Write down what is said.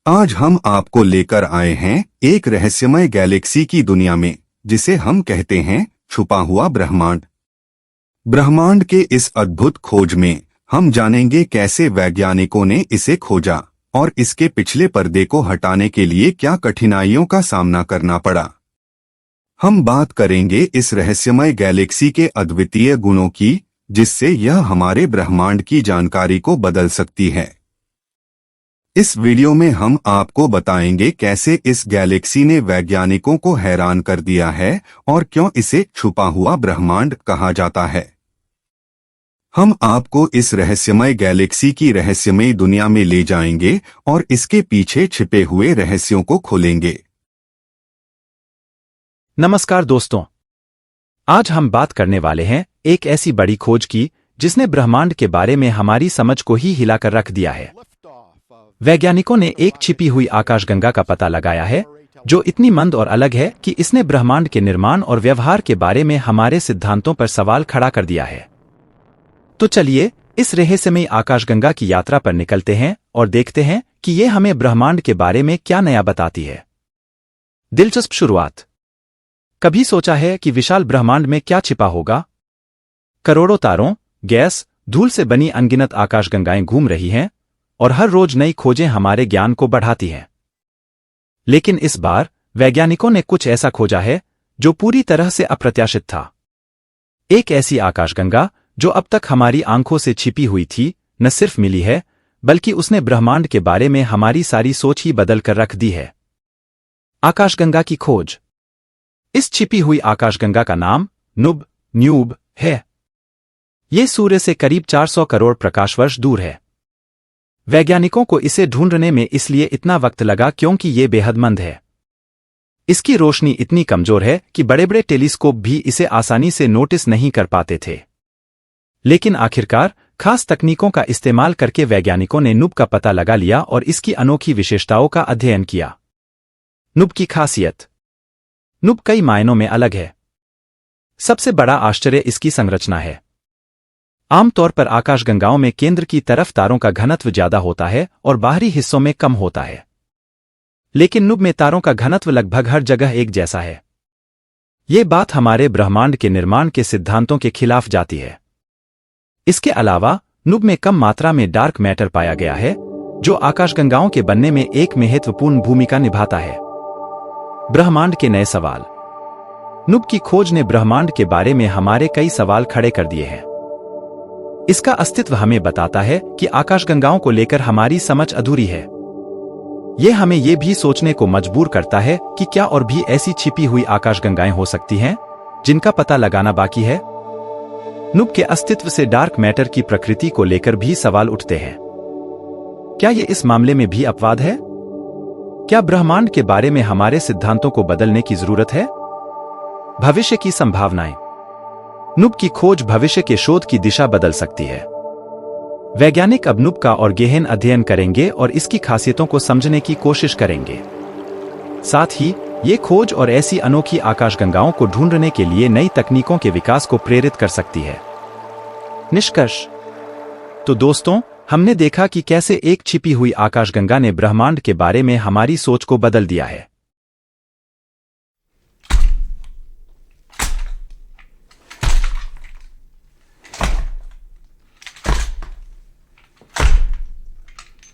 आज हम आपको लेकर आए हैं एक रहस्यमय गैलेक्सी की दुनिया में, जिसे हम कहते हैं छुपा हुआ ब्रह्मांड। ब्रह्मांड के इस अद्भुत खोज में हम जानेंगे कैसे वैज्ञानिकों ने इसे खोजा और इसके पिछले पर्दे को हटाने के लिए क्या कठिनाइयों का सामना करना पड़ा। हम बात करेंगे इस रहस्यमय गैलेक्सी के अद्वितीय गुणों की, जिससे यह हमारे ब्रह्मांड की जानकारी को बदल सकती है। इस वीडियो में हम आपको बताएंगे कैसे इस गैलेक्सी ने वैज्ञानिकों को हैरान कर दिया है और क्यों इसे छुपा हुआ ब्रह्मांड कहा जाता है। हम आपको इस रहस्यमय गैलेक्सी की रहस्यमय दुनिया में ले जाएंगे और इसके पीछे छिपे हुए रहस्यों को खोलेंगे। नमस्कार दोस्तों, आज हम बात करने वाले हैं एक ऐसी बड़ी खोज की जिसने ब्रह्मांड के बारे में हमारी समझ को ही हिलाकर रख दिया है। वैज्ञानिकों ने एक छिपी हुई आकाशगंगा का पता लगाया है जो इतनी मंद और अलग है कि इसने ब्रह्मांड के निर्माण और व्यवहार के बारे में हमारे सिद्धांतों पर सवाल खड़ा कर दिया है। तो चलिए इस रहस्यमयी आकाशगंगा की यात्रा पर निकलते हैं और देखते हैं कि ये हमें ब्रह्मांड के बारे में क्या नया बताती है। दिलचस्प शुरुआत। कभी सोचा है कि विशाल ब्रह्मांड में क्या छिपा होगा? करोड़ों तारों, गैस, धूल से बनी अनगिनत आकाशगंगाएं घूम रही हैं और हर रोज नई खोजें हमारे ज्ञान को बढ़ाती हैं। लेकिन इस बार वैज्ञानिकों ने कुछ ऐसा खोजा है जो पूरी तरह से अप्रत्याशित था। एक ऐसी आकाशगंगा जो अब तक हमारी आंखों से छिपी हुई थी, न सिर्फ मिली है बल्कि उसने ब्रह्मांड के बारे में हमारी सारी सोच ही बदल कर रख दी है। आकाशगंगा की खोज। इस छिपी हुई आकाशगंगा का नाम न्यूब है। यह सूर्य से करीब 400 करोड़ प्रकाश वर्ष दूर है। वैज्ञानिकों को इसे ढूंढने में इसलिए इतना वक्त लगा क्योंकि ये बेहद मंद है। इसकी रोशनी इतनी कमजोर है कि बड़े बड़े टेलीस्कोप भी इसे आसानी से नोटिस नहीं कर पाते थे। लेकिन आखिरकार खास तकनीकों का इस्तेमाल करके वैज्ञानिकों ने न्यूब का पता लगा लिया और इसकी अनोखी विशेषताओं का अध्ययन किया। न्यूब की खासियत। न्यूब कई मायनों में अलग है। सबसे बड़ा आश्चर्य इसकी संरचना है। आमतौर पर आकाशगंगाओं में केंद्र की तरफ तारों का घनत्व ज्यादा होता है और बाहरी हिस्सों में कम होता है। लेकिन न्यूब में तारों का घनत्व लगभग हर जगह एक जैसा है। ये बात हमारे ब्रह्मांड के निर्माण के सिद्धांतों के खिलाफ जाती है। इसके अलावा न्यूब में कम मात्रा में डार्क मैटर पाया गया है जो आकाशगंगाओं के बनने में एक महत्वपूर्ण भूमिका निभाता है। ब्रह्मांड के नए सवाल। न्यूब की खोज ने ब्रह्मांड के बारे में हमारे कई सवाल खड़े कर दिए हैं। इसका अस्तित्व हमें बताता है कि आकाशगंगाओं को लेकर हमारी समझ अधूरी है। यह हमें यह भी सोचने को मजबूर करता है कि क्या और भी ऐसी छिपी हुई आकाशगंगाएं हो सकती हैं जिनका पता लगाना बाकी है। न्यूब के अस्तित्व से डार्क मैटर की प्रकृति को लेकर भी सवाल उठते हैं। क्या यह इस मामले में भी अपवाद है? क्या ब्रह्मांड के बारे में हमारे सिद्धांतों को बदलने की जरूरत है? भविष्य की संभावनाएं। न्यूब की खोज भविष्य के शोध की दिशा बदल सकती है। वैज्ञानिक अब न्यूब का और गहन अध्ययन करेंगे और इसकी खासियतों को समझने की कोशिश करेंगे। साथ ही ये खोज और ऐसी अनोखी आकाशगंगाओं को ढूंढने के लिए नई तकनीकों के विकास को प्रेरित कर सकती है। निष्कर्ष। तो दोस्तों, हमने देखा कि कैसे एक छिपी हुई आकाशगंगा ने ब्रह्मांड के बारे में हमारी सोच को बदल दिया है।